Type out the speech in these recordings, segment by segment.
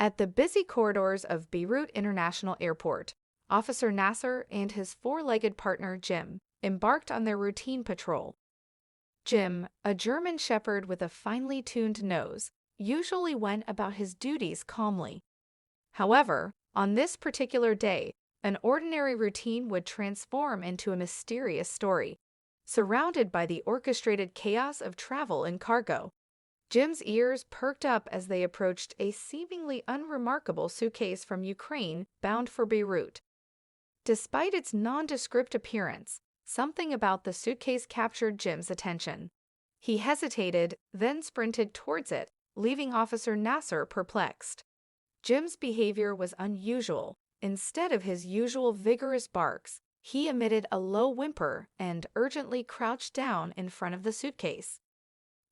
At the busy corridors of Beirut International Airport, Officer Nasser and his four-legged partner Jim embarked on their routine patrol. Jim, a German shepherd with a finely tuned nose, usually went about his duties calmly. However, on this particular day, an ordinary routine would transform into a mysterious story, surrounded by the orchestrated chaos of travel and cargo. Jim's ears perked up as they approached a seemingly unremarkable suitcase from Ukraine bound for Beirut. Despite its nondescript appearance, something about the suitcase captured Jim's attention. He hesitated, then sprinted towards it, leaving Officer Nasser perplexed. Jim's behavior was unusual. Instead of his usual vigorous barks, he emitted a low whimper and urgently crouched down in front of the suitcase.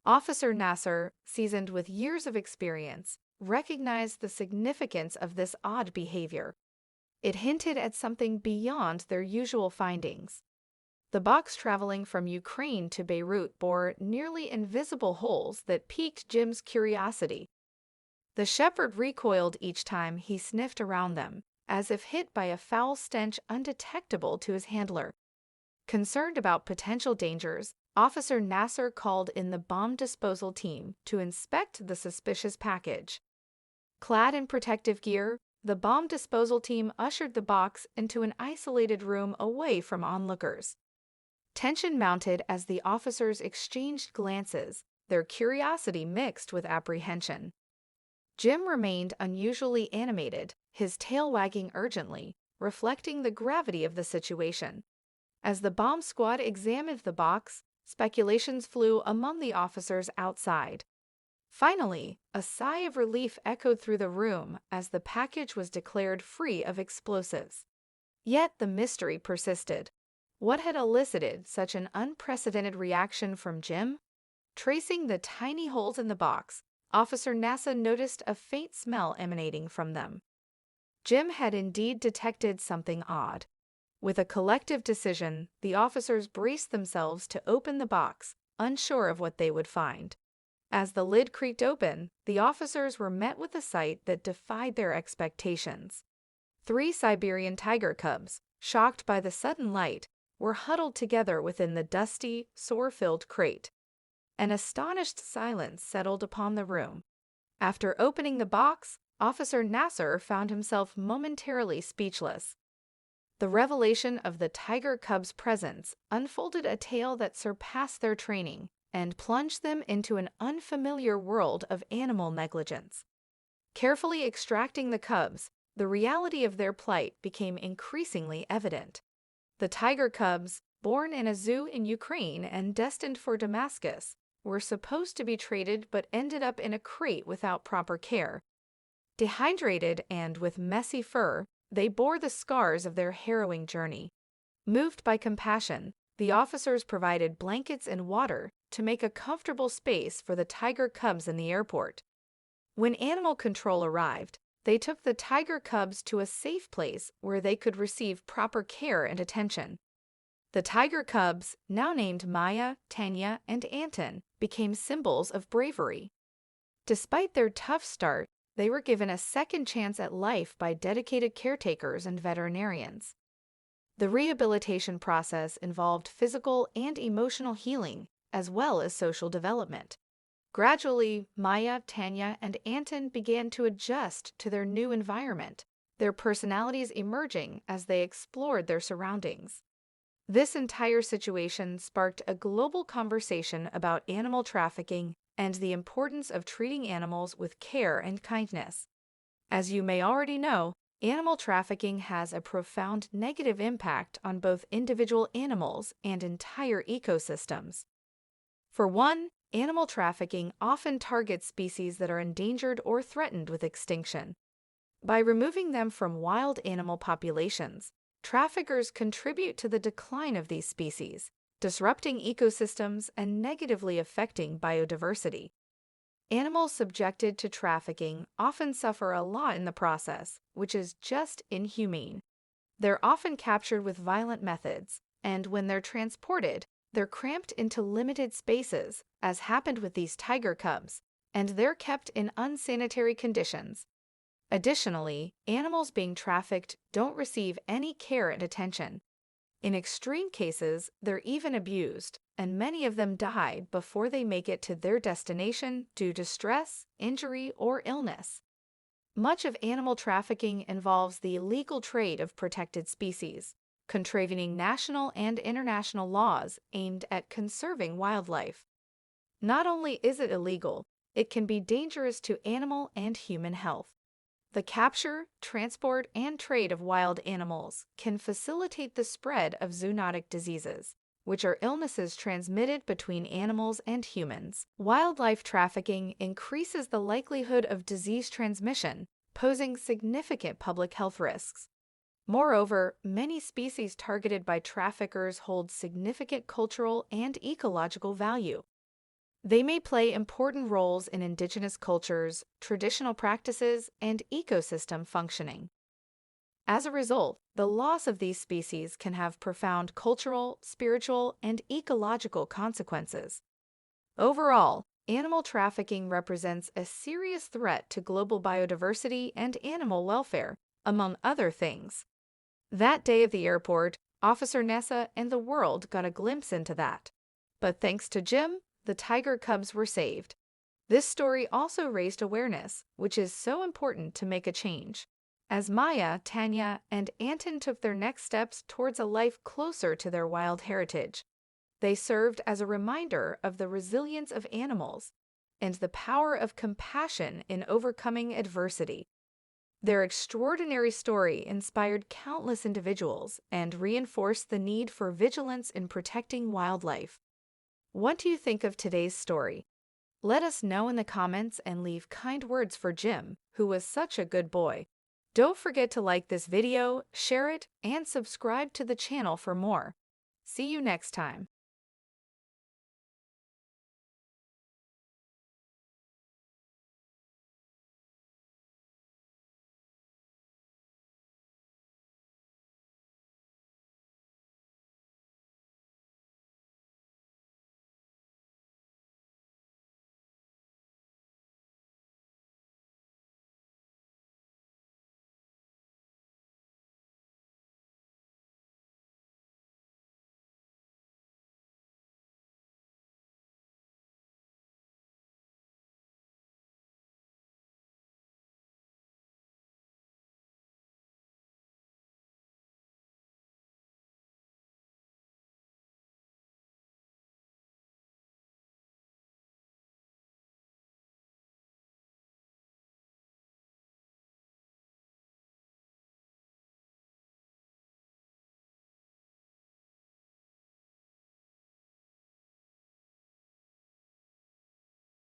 Officer Nasser, seasoned with years of experience, recognized the significance of this odd behavior. It hinted at something beyond their usual findings. The box traveling from Ukraine to Beirut bore nearly invisible holes that piqued Jim's curiosity. The shepherd recoiled each time he sniffed around them, as if hit by a foul stench undetectable to his handler. Concerned about potential dangers, Officer Nasser called in the bomb disposal team to inspect the suspicious package. Clad in protective gear, the bomb disposal team ushered the box into an isolated room away from onlookers. Tension mounted as the officers exchanged glances, their curiosity mixed with apprehension. Jim remained unusually animated, his tail wagging urgently, reflecting the gravity of the situation. As the bomb squad examined the box, speculations flew among the officers outside. Finally, a sigh of relief echoed through the room as the package was declared free of explosives. Yet the mystery persisted. What had elicited such an unprecedented reaction from Jim? Tracing the tiny holes in the box, Officer Nasser noticed a faint smell emanating from them. Jim had indeed detected something odd. With a collective decision, the officers braced themselves to open the box, unsure of what they would find. As the lid creaked open, the officers were met with a sight that defied their expectations. 3 Siberian tiger cubs, shocked by the sudden light, were huddled together within the dusty, sore-filled crate. An astonished silence settled upon the room. After opening the box, Officer Nasser found himself momentarily speechless. The revelation of the tiger cubs' presence unfolded a tale that surpassed their training and plunged them into an unfamiliar world of animal negligence. Carefully extracting the cubs, the reality of their plight became increasingly evident. The tiger cubs, born in a zoo in Ukraine and destined for Damascus, were supposed to be traded but ended up in a crate without proper care. Dehydrated and with messy fur, they bore the scars of their harrowing journey. Moved by compassion, the officers provided blankets and water to make a comfortable space for the tiger cubs in the airport. When animal control arrived, they took the tiger cubs to a safe place where they could receive proper care and attention. The tiger cubs, now named Maya, Tanya, and Anton, became symbols of bravery. Despite their tough start, they were given a second chance at life by dedicated caretakers and veterinarians. The rehabilitation process involved physical and emotional healing, as well as social development. Gradually, Maya, Tanya, and Anton began to adjust to their new environment, their personalities emerging as they explored their surroundings. This entire situation sparked a global conversation about animal trafficking and the importance of treating animals with care and kindness. As you may already know, animal trafficking has a profound negative impact on both individual animals and entire ecosystems. For one, animal trafficking often targets species that are endangered or threatened with extinction. By removing them from wild animal populations, traffickers contribute to the decline of these species, disrupting ecosystems and negatively affecting biodiversity. Animals subjected to trafficking often suffer a lot in the process, which is just inhumane. They're often captured with violent methods, and when they're transported, they're cramped into limited spaces, as happened with these tiger cubs, and they're kept in unsanitary conditions. Additionally, animals being trafficked don't receive any care and attention. In extreme cases, they're even abused, and many of them die before they make it to their destination due to stress, injury, or illness. Much of animal trafficking involves the illegal trade of protected species, contravening national and international laws aimed at conserving wildlife. Not only is it illegal, it can be dangerous to animal and human health. The capture, transport, and trade of wild animals can facilitate the spread of zoonotic diseases, which are illnesses transmitted between animals and humans. Wildlife trafficking increases the likelihood of disease transmission, posing significant public health risks. Moreover, many species targeted by traffickers hold significant cultural and ecological value. They may play important roles in indigenous cultures, traditional practices, and ecosystem functioning. As a result, the loss of these species can have profound cultural, spiritual, and ecological consequences. Overall, animal trafficking represents a serious threat to global biodiversity and animal welfare, among other things. That day at the airport, Officer Nessa and the world got a glimpse into that. But thanks to Jim, the tiger cubs were saved. This story also raised awareness, which is so important to make a change. As Maya, Tanya, and Anton took their next steps towards a life closer to their wild heritage, they served as a reminder of the resilience of animals and the power of compassion in overcoming adversity. Their extraordinary story inspired countless individuals and reinforced the need for vigilance in protecting wildlife. What do you think of today's story? Let us know in the comments and leave kind words for Jim, who was such a good boy. Don't forget to like this video, share it, and subscribe to the channel for more. See you next time.